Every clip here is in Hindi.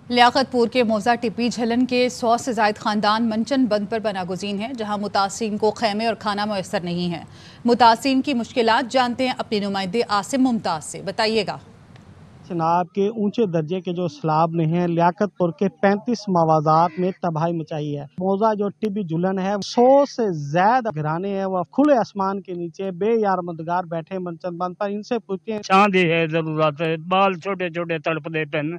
लियाकतपुर के मौजा टिब्बी झलन के 100 से जायद खानदान मंचन बंद पर पनागुज़ीन हैं, जहां मुतासिरीन को खैमे और खाना मैसर नहीं है। मुतासिरीन की मुश्किलात जानते हैं अपने नुमाइंदे आसिम मुमताज से। बताइएगा। चिनाब के ऊंचे दर्जे के जो सैलाब ने हैं लियाकतपुर के 35 मवाजात में तबाही मचाई है। मौजा जो टिब्बी झुलन है 100 से ज्यादा घराने हैं वो खुले आसमान के नीचे बेयार मददगार बैठे मंचन बंद पर। इनसे पूछते हैं छां दी है जरूरत है, बाल छोटे छोटे तड़पते पेन,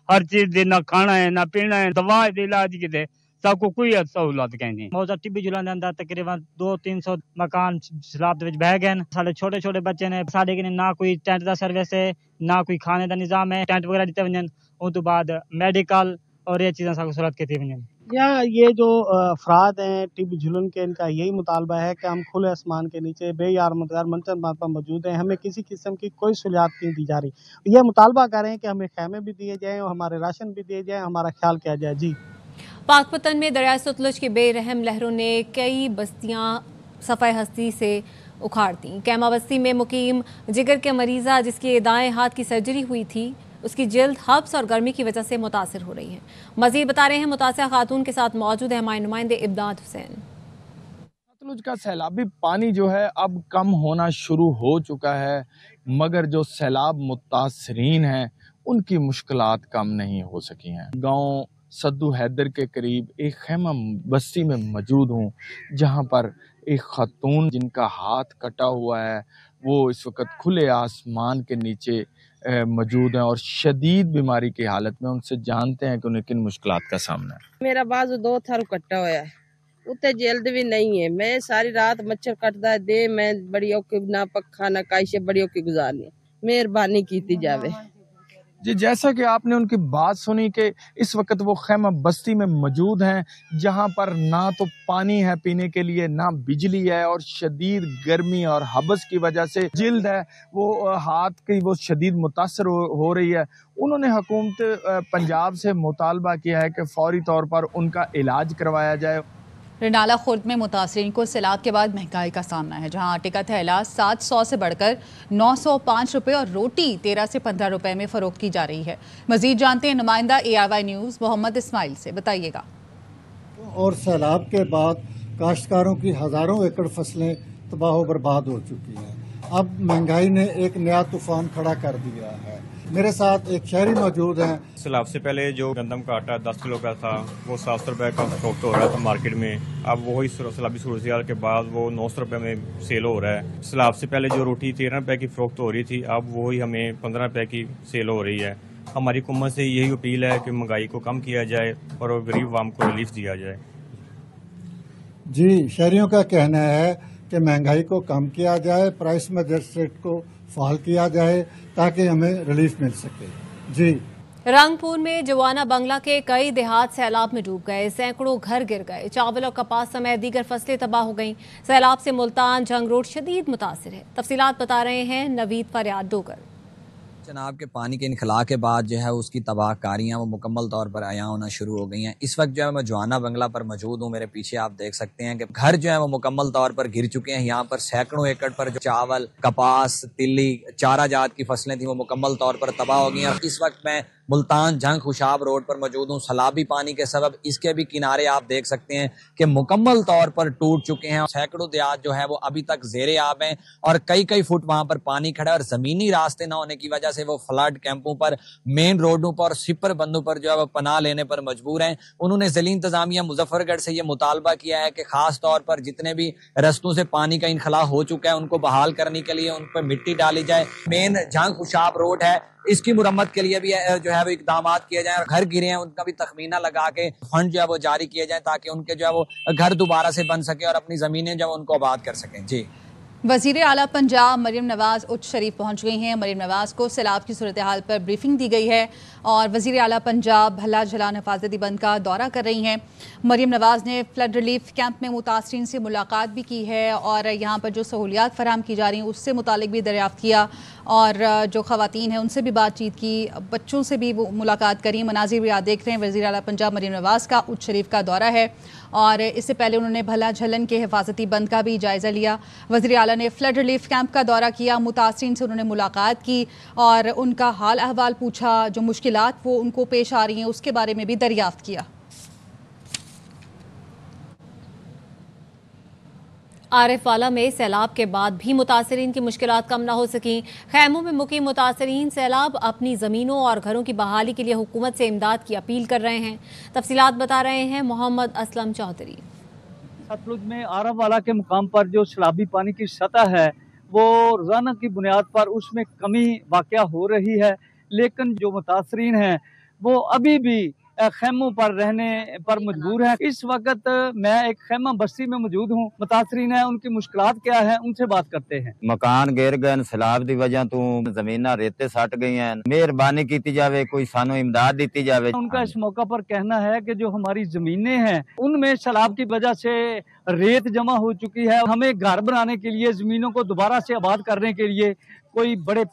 हर चीज दी ना खाना है ना पीना है, दवा है इलाज की दे सबको कोई सहूलत कहीं नहीं। मौजा टिब्बी झुलन के अंदर तकरीबन 200-300 मकान सैलाब दे विच बह गए। साडे छोटे छोटे बच्चे ने, साडे कि ना कोई टेंट दा सर्विस है ना कोई खाने दा निजाम है। टेंट वगैरह दिते वजन उस तो बाद मेडिकल और ये चीजें सब सहूलत की वजन। या ये जो अफराद हैं टिब्बी झुलन के, इनका यही मुतालबा है कि हम खुले आसमान के नीचे बेयार मददगार मंचन बंद पर मौजूद हैं, हमें किसी किस्म की कोई सहूलियत नहीं दी जा रही। यह मुतालबा कर रहे हैं कि हमें खैमे भी दिए जाएं और हमारे राशन भी दिए जाएं, हमारा ख्याल किया जाए। जी। पाकपतन में दरिया सतलुज की बेरहम लहरों ने कई बस्तियां सफ़ाए हस्ती से उखाड़ दी। कैमा बस्ती में मुकीम जिगर के मरीज़ा जिसकी दाएं हाथ की सर्जरी हुई थी, उसकी जल्द हब्स और गर्मी की वजह से मुतासिर हो रही है। मजीद बता रहे हैं मुतासिर खातून के साथ मौजूद है हमारे नुमाइंदे इब्दाद हुसैन। सतलुज का सैलाबी पानी जो है अब कम होना शुरू हो चुका है, मगर जो सैलाब मुतासरीन हैं उनकी मुश्किलात कम नहीं हो सकी हैं। गांव सद्दू हैदर के करीब एक खैमा बस्ती में मौजूद हूँ, जहाँ पर एक खातून जिनका हाथ कटा हुआ है वो इस वक्त खुले आसमान के नीचे मौजूद हैं और शदीद बीमारी की हालत में। उनसे जानते हैं कि उन्हें किन मुश्किलात का सामना है। मेरा बाजू 2 थारू कट्टा होया है, उत्ते जल्द भी नहीं है। मैं सारी रात मच्छर कटदा है दे, मैं बड़ी औखी ना पखा ना काइशे बड़ी औखी गुजारनी। मेहरबानी कीती जावे। जी, जैसा कि आपने उनकी बात सुनी कि इस वक्त वो खैमा बस्ती में मौजूद हैं, जहां पर ना तो पानी है पीने के लिए, ना बिजली है और शदीद गर्मी और हबस की वजह से जिल्द है वो हाथ की वो शदीद मुतासर हो रही है। उन्होंने हुकूमत पंजाब से मुतालबा किया है कि फौरी तौर पर उनका इलाज करवाया जाए। रनाला खुर्द में मुतासरीन को सैलाब के बाद महंगाई का सामना है, जहां आटे का थैला 700 से बढ़कर 905 रुपये और रोटी 13 से 15 रुपये में फरोख्त की जा रही है। मजीद जानते हैं नुमाइंदा ARY न्यूज़ मोहम्मद इस्माइल से। बताइएगा। और सैलाब के बाद काश्तकारों की हज़ारों एकड़ फसलें तबाह बर्बाद हो चुकी हैं। अब महंगाई ने एक नया तूफान खड़ा कर दिया है। मेरे साथ एक शहरी मौजूद हैं। सैलाब से पहले जो गंदम का आटा 10 किलो का था वो 700 रुपये का फरोख्त हो रहा था मार्केट में। अब वही सैलाबी सूरत के बाद वो 900 रुपये में सेल हो रहा है। सैलाब से पहले जो रोटी 13 रुपये की फरोख्त हो रही थी, अब वही हमें 15 रुपये की सेल हो रही है। हमारी हुकूमत से यही अपील है कि महंगाई को कम किया जाए और गरीब आवाम को रिलीफ दिया जाए। जी, शहरियों का कहना है कि महंगाई को कम किया जाए, प्राइस मजिस्ट्रेट को फाल किया जाए ताकि हमें रिलीफ मिल सके। जी। रंगपुर में जवाना बंगला के कई देहात सैलाब में डूब गए, सैकड़ों घर गिर गए, चावल और कपास समेत दीगर फसलें तबाह हो गईं। सैलाब से मुल्तान जंग रोड शदीद मुतासिर है। तफसीलात बता रहे हैं नवीद फरियाद डोगर। जनाब के पानी के इनखला के बाद जो है उसकी तबाहकारियाँ वो मुकम्मल तौर पर आया होना शुरू हो गई हैं। इस वक्त जो है मैं जवाना बंगला पर मौजूद हूँ। मेरे पीछे आप देख सकते हैं कि घर जो है वो मुकम्मल तौर पर गिर चुके हैं। यहाँ पर सैकड़ों एकड़ पर जो चावल, कपास, तिल्ली, चारा जात की फसलें थी वो मुकम्मल तौर पर तबाह हो गई हैं। और इस वक्त मैं मुल्तान जंग खुशाब रोड पर मौजूद हूँ। सैलाबी पानी के सबब इसके भी किनारे आप देख सकते हैं कि मुकम्मल तौर पर टूट चुके हैं। सैकड़ों देहात जो है वो अभी तक ज़ेरे आब हैं और कई फुट वहां पर पानी खड़ा है और जमीनी रास्ते न होने की वजह से वो फ्लड कैंपों पर, मेन रोडों पर, सिपर बंदों पर जो है वो पनाह लेने पर मजबूर हैं। उन्होंने ज़िला इंतजामिया मुजफ्फरगढ़ से ये मुतालबा किया है कि खास तौर पर जितने भी रस्तों से पानी का इनखला हो चुका है उनको बहाल करने के लिए उन पर मिट्टी डाली जाए। मेन जंग खुशाब रोड है, इसकी मुरम्मत के लिए भी जो है वो इकदाम किए जाएं और घर गिरे हैं उनका भी तखमीना लगा के फंड जो है वो जारी किए जाएं ताकि उनके जो है वो घर दोबारा से बन सके और अपनी जमीनें जो है उनको आबाद कर सकें। जी। वज़ीर आला पंजाब मरियम नवाज उच्च शरीफ पहुंच गई हैं। मरियम नवाज को सैलाब की सूरत हाल पर ब्रीफिंग दी गई है और वज़ीर आला पंजाब भला झलान हिफाजती बंद का दौरा कर रही हैं। मरियम नवाज ने फ्लड रिलीफ कैंप में मुतासरीन से मुलाकात भी की है और यहाँ पर जो सहूलियात फराहम की जा रही हैं उससे मुतालिक भी दरियाफ्त किया और जो ख़वातीन हैं उनसे भी बातचीत की, बच्चों से भी मुलाकात करी। मनाजिर भी आप देख रहे हैं। वज़ीर आला पंजाब मरियम नवाज का उच्च शरीफ का दौरा है और इससे पहले उन्होंने भला झलन के हिफाजती बंद का भी जायज़ा लिया। वज़ीर आला ने फ्लड रिलीफ कैंप का दौरा किया, मुतासरीन से उन्होंने मुलाकात की और उनका हाल अहवाल पूछा। जो मुश्किल मुश्किलात वो उनको पेश आ रही हैं उसके बारे में भी दरियाफ्त किया। आरिफवाला में सैलाब के बाद भी मुतासरीन की मुश्किलात कम न हो सकी। खैमों में मुकीम मुतासरीन सैलाब अपनी ज़मीनों और घरों की बहाली के लिए हुकूमत से इमदाद की अपील कर रहे हैं। तफसीलात बता रहे हैं मोहम्मद असलम चौधरी। सतलुज में आरिफवाला के मुकाम पर जो सैलाबी पानी की सतह है वो रोजाना की बुनियाद पर उसमें कमी वाक़या हो रही है, लेकिन जो मुतासरीन हैं वो अभी भी खैमों पर रहने पर मजबूर है। इस वक्त मैं एक खैमा बस्ती में मौजूद हूँ। मुतासरीन है, उनकी मुश्किलात क्या है, उनसे बात करते हैं। मकान गिर गए, सैलाब की वजह तो जमीन रेते सट गई हैं। मेहरबानी की जावे, कोई सानू इमदाद दी जावे। उनका इस मौका पर कहना है कि जो हमारी जमीनें हैं उनमें सैलाब की वजह से रेत जमा हो चुकी है। हमें घर बनाने के लिए, जमीनों को दोबारा से आबाद करने के लिए कोई बड़े